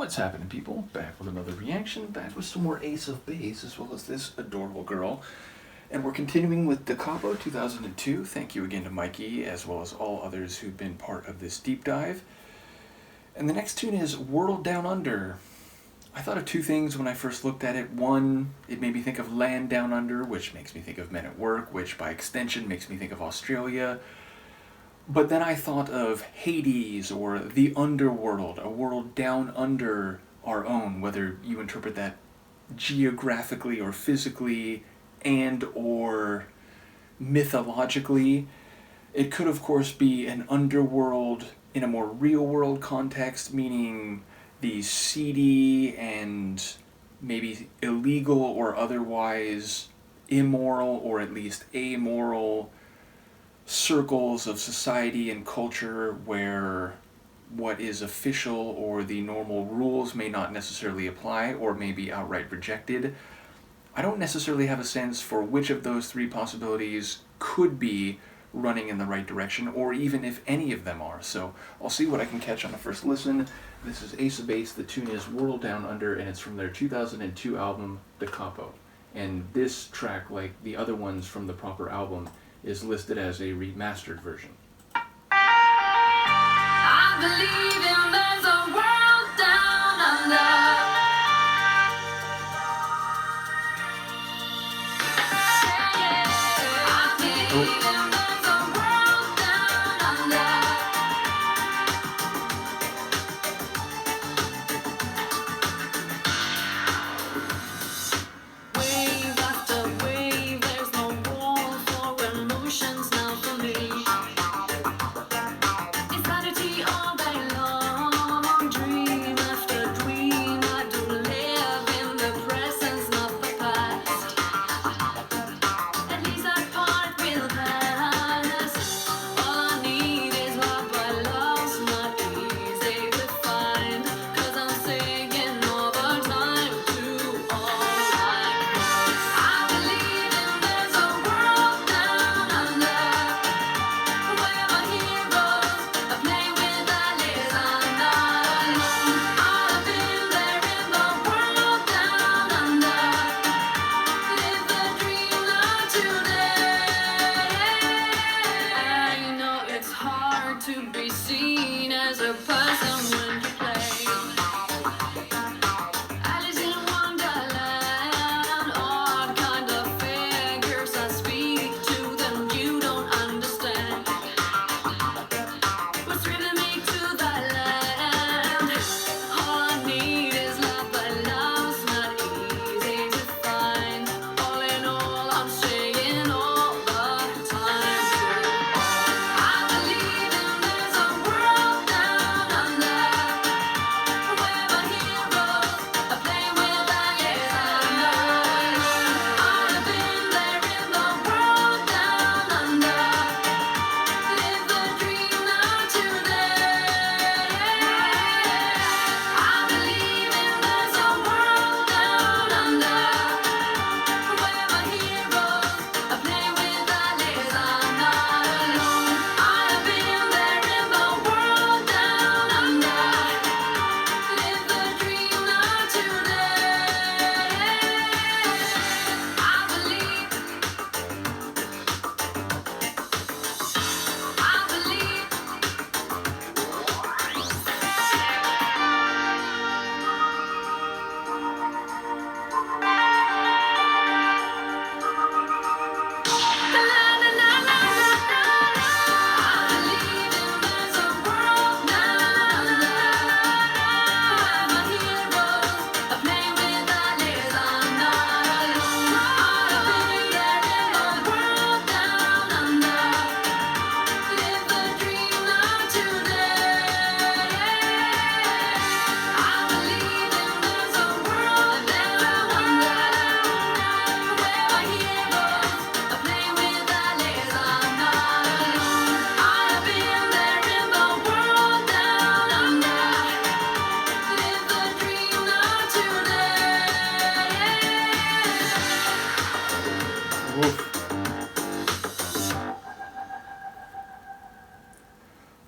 What's happening, people? Back with another reaction, back with some more Ace of Base, as well as this adorable girl. And we're continuing with Da Capo 2002. Thank you again to Mikey, as well as all others who've been part of this deep dive. And the next tune is World Down Under. I thought of two things when I first looked at it. One, it made me think of Land Down Under, which makes me think of Men at Work, which by extension makes me think of Australia. But then I thought of Hades, or the underworld, a world down under our own, whether you interpret that geographically or physically and or mythologically. It could, of course, be an underworld in a more real-world context, meaning these seedy and maybe illegal or otherwise immoral or at least amoral circles of society and culture where what is official or the normal rules may not necessarily apply or may be outright rejected. I don't necessarily have a sense for which of those three possibilities could be running in the right direction, or even if any of them are. So I'll see what I can catch on the first listen. This is Ace of Base, the tune is World Down Under, and it's from their 2002 album, Da Capo. And this track, like the other ones from the proper album, is listed as a remastered version. I believe in there's a world down under. I believe in there's a world down under. Wave after wave, there's no wall for emotions now for me. Insanity all day long, dream after dream. I do live in the presence, not the past. At least that part will pass. All I need is what I love's not easy to find. 'Cause I'm singing all the time to all my girls. I believe in there's a world down under, where my heroes are playing with allies. I'm not alone. I've been there in the world down under. Live the dream not today. I know it's hard to be seen as a person when you play Alice in Wonderland. Odd kind of figures I speak to them you don't understand. What's driven me to the land? All I need is love, but love's not easy to find. All in all, I'm saying all the time to all. I believe in there's a world down under, where my heroes are playing with allies. I'm not alone. I've been there in the world down under. Live the dream not today. I believe in there's a world down under, where my heroes are playing with allies. I'm not alone. I've been there in the world down under. Live the dream not today. I believe.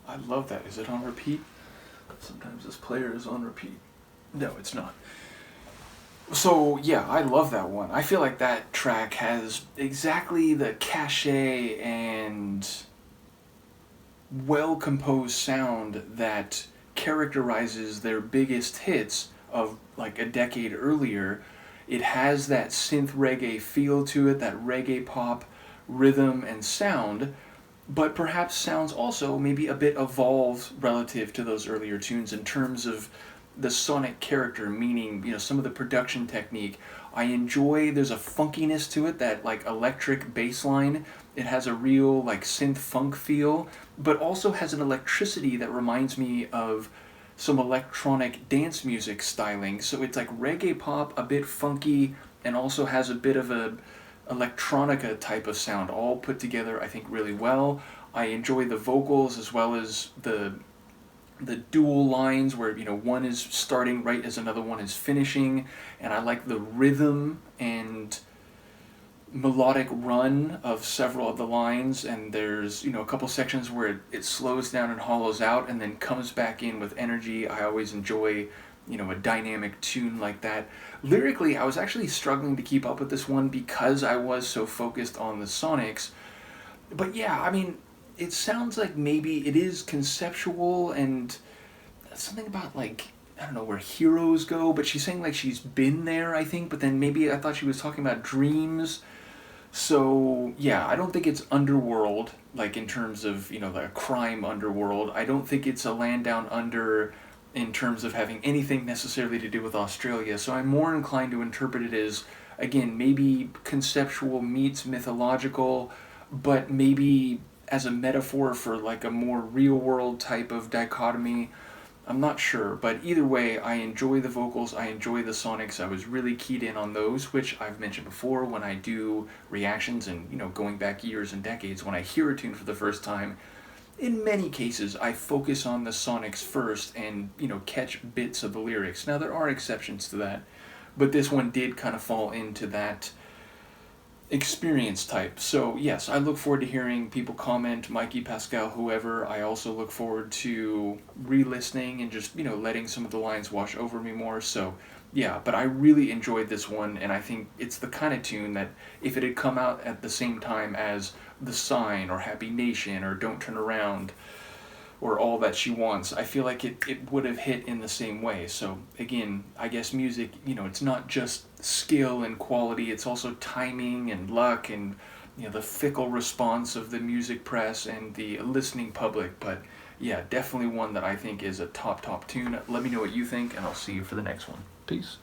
I love that. Is it on repeat? Sometimes this player is on repeat. No, it's not. So yeah, I love that one. I feel like that track has exactly the cachet and well composed sound that characterizes their biggest hits of like a decade earlier. It has that synth reggae feel to it, that reggae pop rhythm and sound, but perhaps sounds also maybe a bit evolved relative to those earlier tunes in terms of the sonic character, meaning, some of the production technique. I enjoy, there's a funkiness to it, that like electric bass line. It has a real like synth funk feel, but also has an electricity that reminds me of some electronic dance music styling. So it's like reggae pop, a bit funky, and also has a bit of a electronica type of sound, all put together I think really well. I enjoy the vocals as well as the dual lines where one is starting right as another one is finishing, and I like the rhythm and melodic run of several of the lines, and there's a couple sections where it slows down and hollows out and then comes back in with energy. I always enjoy a dynamic tune like that. Lyrically, I was actually struggling to keep up with this one because I was so focused on the Sonics. But yeah, I mean, it sounds like maybe it is conceptual and something about like, I don't know where heroes go, but she's saying like she's been there, I think, but then maybe I thought she was talking about dreams. So yeah, I don't think it's underworld, like in terms of, like a crime underworld. I don't think it's a land down under in terms of having anything necessarily to do with Australia. So I'm more inclined to interpret it as, again, maybe conceptual meets mythological, but maybe as a metaphor for like a more real world type of dichotomy. I'm not sure, but either way, I enjoy the vocals, I enjoy the sonics. I was really keyed in on those, which I've mentioned before when I do reactions and, going back years and decades, when I hear a tune for the first time, in many cases, I focus on the sonics first and, catch bits of the lyrics. Now, there are exceptions to that, but this one did kind of fall into that experience type. So yes, I look forward to hearing people comment, Mikey, Pascal, whoever. I also look forward to re-listening and just, letting some of the lines wash over me more. So yeah, but I really enjoyed this one, and I think it's the kind of tune that if it had come out at the same time as The Sign or Happy Nation or Don't Turn Around or All That She Wants, I feel like it would have hit in the same way. So again, I guess music, it's not just skill and quality, it's also timing and luck and the fickle response of the music press and the listening public. But yeah, definitely one that I think is a top tune. Let me know what you think, and I'll see you for the next one. Peace.